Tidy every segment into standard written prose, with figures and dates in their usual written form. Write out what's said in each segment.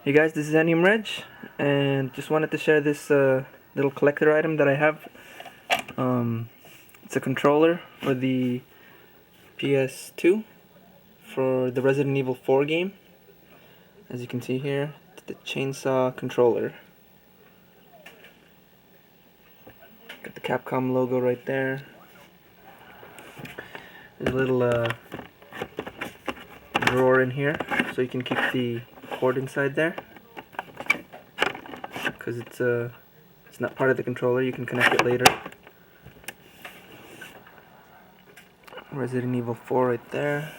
Hey guys, this is Reg, and just wanted to share this little collector item that I have. It's a controller for the PS2 for the Resident Evil 4 game. As you can see here, it's the chainsaw controller. Got the Capcom logo right there. There's a little drawer in here, so you can keep the cord inside there. Because it's not part of the controller, you can connect it later. Resident Evil 4 right there.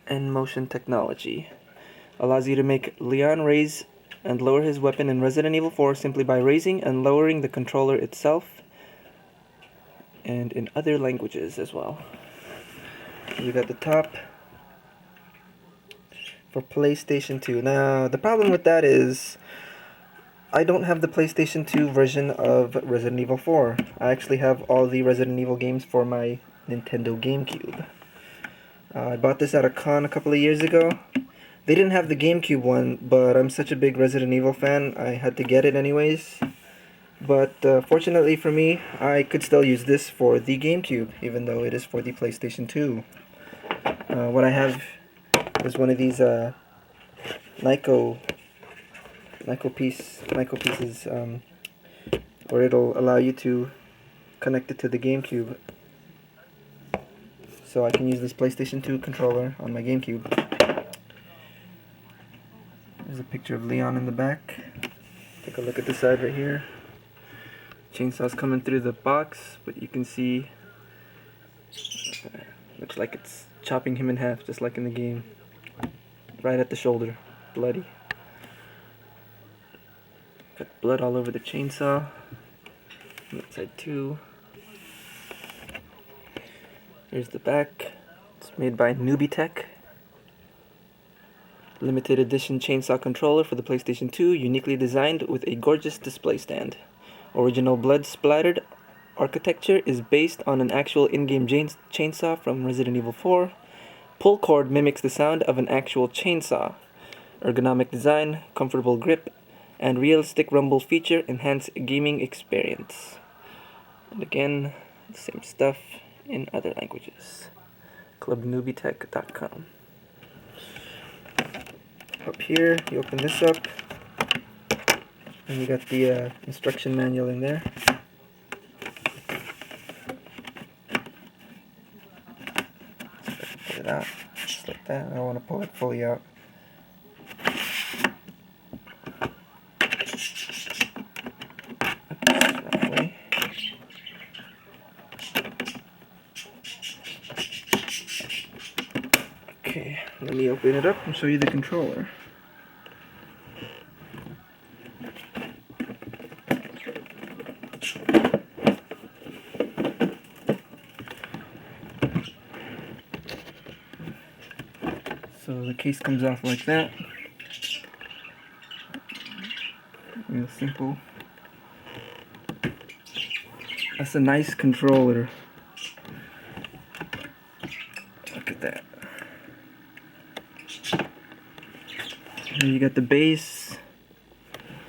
And motion technology. Allows you to make Leon raise and lower his weapon in Resident Evil 4 simply by raising and lowering the controller itself. And in other languages as well. You got the top for PlayStation 2. Now, the problem with that is I don't have the PlayStation 2 version of Resident Evil 4. I actually have all the Resident Evil games for my Nintendo Gamecube. I bought this at a con a couple of years ago. They didn't have the Gamecube one, but I'm such a big Resident Evil fan, I had to get it anyways. But fortunately for me, I could still use this for the Gamecube, even though it is for the PlayStation 2. What I have is one of these Nyko pieces, where it'll allow you to connect it to the Gamecube. So I can use this PlayStation 2 controller on my Gamecube. There's a picture of Leon in the back. Take a look at the side right here. Chainsaw's coming through the box, but you can see looks like it's chopping him in half, just like in the game. Right at the shoulder. Bloody. Got blood all over the chainsaw. On that side too. Here's the back. It's made by Nubitech. Limited edition chainsaw controller for the PlayStation 2, uniquely designed with a gorgeous display stand. Original blood splattered architecture is based on an actual in-game chainsaw from Resident Evil 4. Pull cord mimics the sound of an actual chainsaw. Ergonomic design, comfortable grip, and realistic rumble feature enhance gaming experience. And again, the same stuff in other languages. clubnubitech.com. Up here, you open this up, and you got the instruction manual in there. Pull it out, just like that. I don't want to pull it fully out. Okay, let me open it up and show you the controller. So the case comes off like that. Real simple. That's a nice controller. Look at that. And you got the base.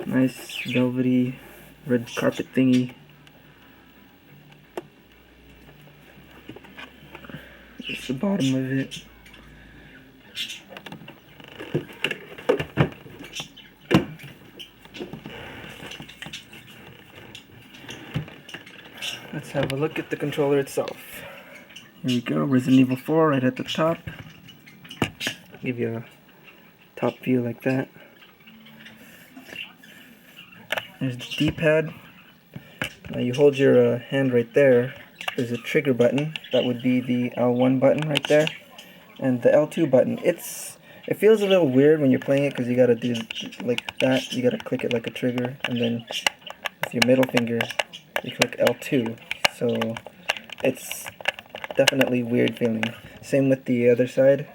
Nice velvety red carpet thingy. That's the bottom of it. Let's have a look at the controller itself. Here we go, Resident Evil 4 right at the top. Give you a top view like that. There's the D-pad. Now you hold your hand right there. There's a trigger button. That would be the L1 button right there. And the L2 button. It feels a little weird when you're playing it because you gotta do like that. You gotta click it like a trigger, and then with your middle finger you click L2. So it's definitely weird feeling. Same with the other side.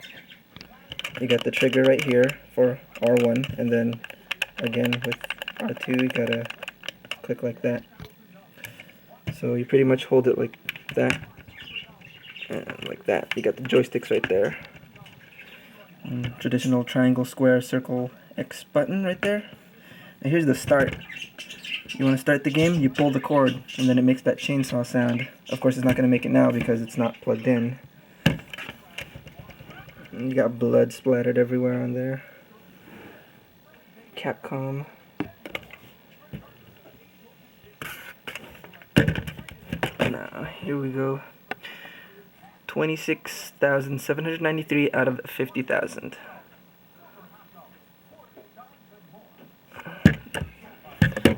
You got the trigger right here for R1, and then again with R2 you gotta click like that. So you pretty much hold it like that and like that. You got the joysticks right there. Traditional triangle, square, circle, X button right there. And here's the start. You want to start the game, you pull the cord, and then it makes that chainsaw sound. Of course, it's not going to make it now because it's not plugged in. And you got blood splattered everywhere on there. Capcom. Now, here we go. 26,793 out of 50,000.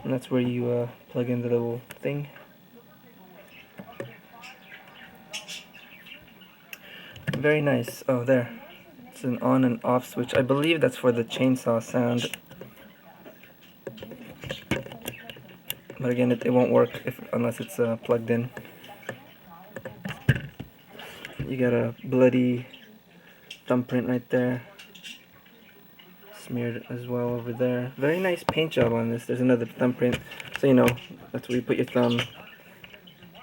And that's where you plug in the little thing. Very nice. Oh, there. It's an on and off switch. I believe that's for the chainsaw sound. But again, it won't work unless it's plugged in. You got a bloody thumbprint right there. Smeared as well over there. Very nice paint job on this. There's another thumbprint. So you know, that's where you put your thumb.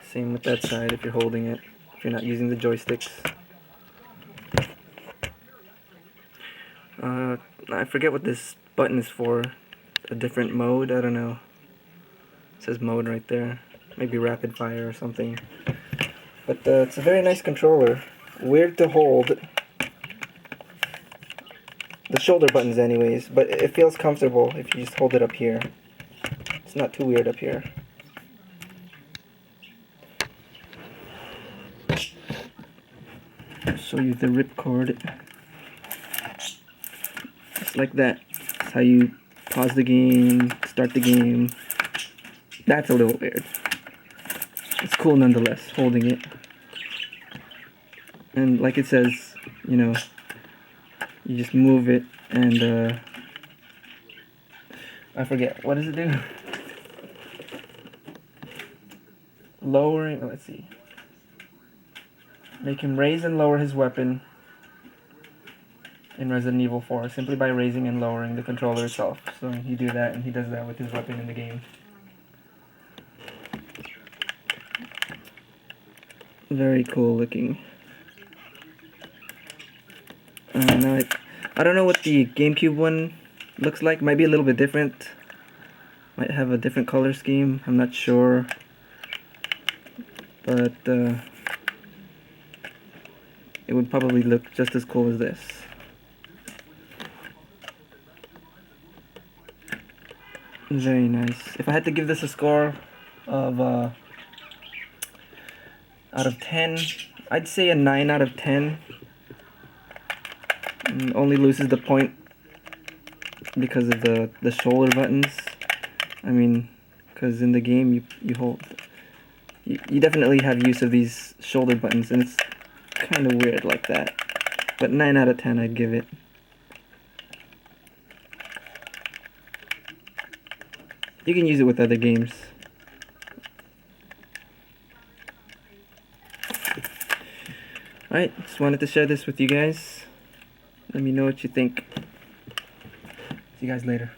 Same with that side if you're holding it. If you're not using the joysticks. I forget what this button is for. A different mode? I don't know. It says mode right there. Maybe rapid fire or something. But it's a very nice controller. Weird to hold. The shoulder buttons anyways, but it feels comfortable if you just hold it up here. It's not too weird up here. I'll show you the ripcord. Just like that. That's how you pause the game, start the game. That's a little weird. It's cool nonetheless, holding it. And like it says, you know, you just move it and I forget, what does it do? Lowering, let's see. Make him raise and lower his weapon in Resident Evil 4 simply by raising and lowering the controller itself. So you do that and he does that with his weapon in the game. Very cool looking. Now I don't know what the Gamecube one looks like. Might be a little bit different. Might have a different color scheme. I'm not sure. But it would probably look just as cool as this. Very nice. If I had to give this a score of out of 10, I'd say a 9 out of 10. And only loses the point because of the shoulder buttons. I mean, because in the game you definitely have use of these shoulder buttons, and it's kind of weird like that. But 9 out of 10 I'd give it. You can use it with other games. Alright, just wanted to share this with you guys. Let me know what you think. See you guys later.